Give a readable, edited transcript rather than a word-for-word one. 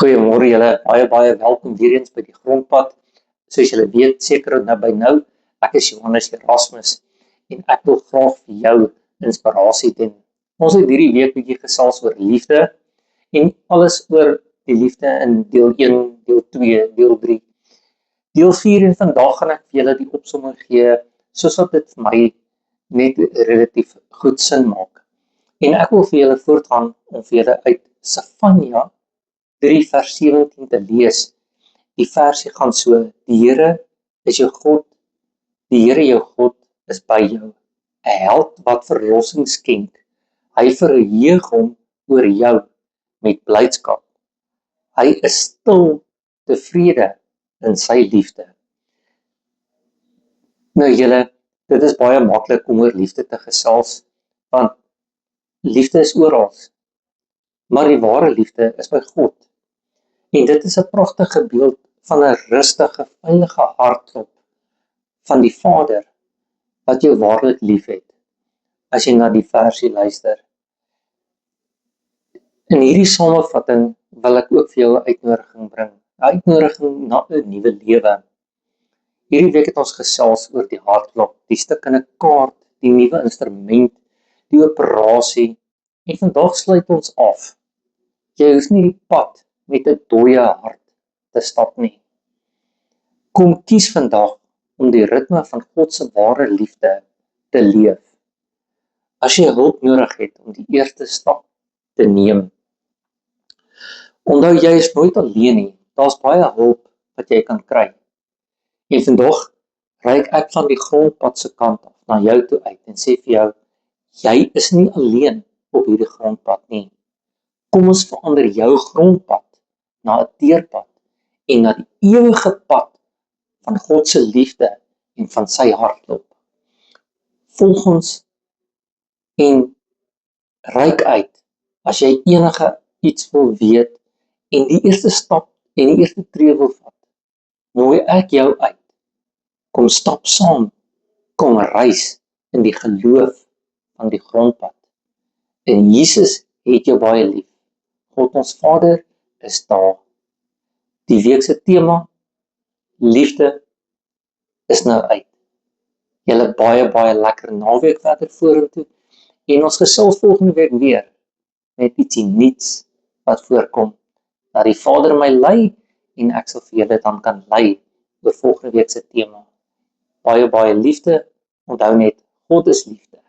Goeiemôre julle, baie welkom weer eens by die Grondpad. Soos julle weet, seker nou by nou, ek is Johannes Erasmus en ek wil graag vir jou inspirasie doen. Ons het hierdie week bietjie gesels oor liefde en alles oor die liefde in deel 1, deel 2, deel 3. Deel 4 en vandag gaan ek vir julle die opsomming gee, soos wat dit vir my net relatief goed sin maak. En ek wil vir julle voortgaan om vir julle uit Sefanja 3 vers 17 te lees. Die versie gaan so: Die Here is jou God, die Here jou God is by jou, 'n held wat verlossing skenk. Hy verheug hom oor jou met blydskap. Hy is stil tevrede in sy liefde. Nou julle, dit is baie maklik om oor liefde te gesels, want liefde is oral, maar die ware liefde is by God. En dit is 'n pragtige beeld van 'n rustige, veilige hartklop van die Vader wat jou waarlik liefhet, as jy na die versie luister. In hierdie samevatting wil ek ook vir jou 'n uitnodiging bring, 'n uitnodiging na 'n nuwe lewe. Hierdie week het ons gesels oor die hartklop, die stuk in 'n kaart, die nuwe instrument, die operasie, en vandag sluit ons af. Jy hoef nie die pad met 'n dooie hart te stap nie. Kom kies vandag om die ritme van God se ware liefde te leef. As jy hulp nodig het om die eerste stap te neem. Onthou, jy is nooit alleen nie. Daar's baie hulp wat jy kan kry. En vandag reik ek van die grondpad se kant af na jou toe uit en sê vir jou, jy is nie alleen op hierdie grondpad nie. Kom ons verander jou grondpad na 'n teerpad en na die ewige pad van God se liefde en van sy hartklop. Volg ons en reik uit as jy enige iets wil weet en die eerste stap en die eerste tree wil vat. Nooi ek jou uit. Kom stap saam, kom reis in die geloof van die grondpad. En Jesus het jou baie lief. God ons Vader is daar. Die week se tema, liefde, is nou uit. Julle baie lekker naweek verder vorentoe. En ons gesels volgende week weer met ietsie nuuts wat voorkom. Dat die Vader my lei en ek sal vir julle dan kan lei oor volgende week se tema. Baie liefde. Onthou net, God is liefde.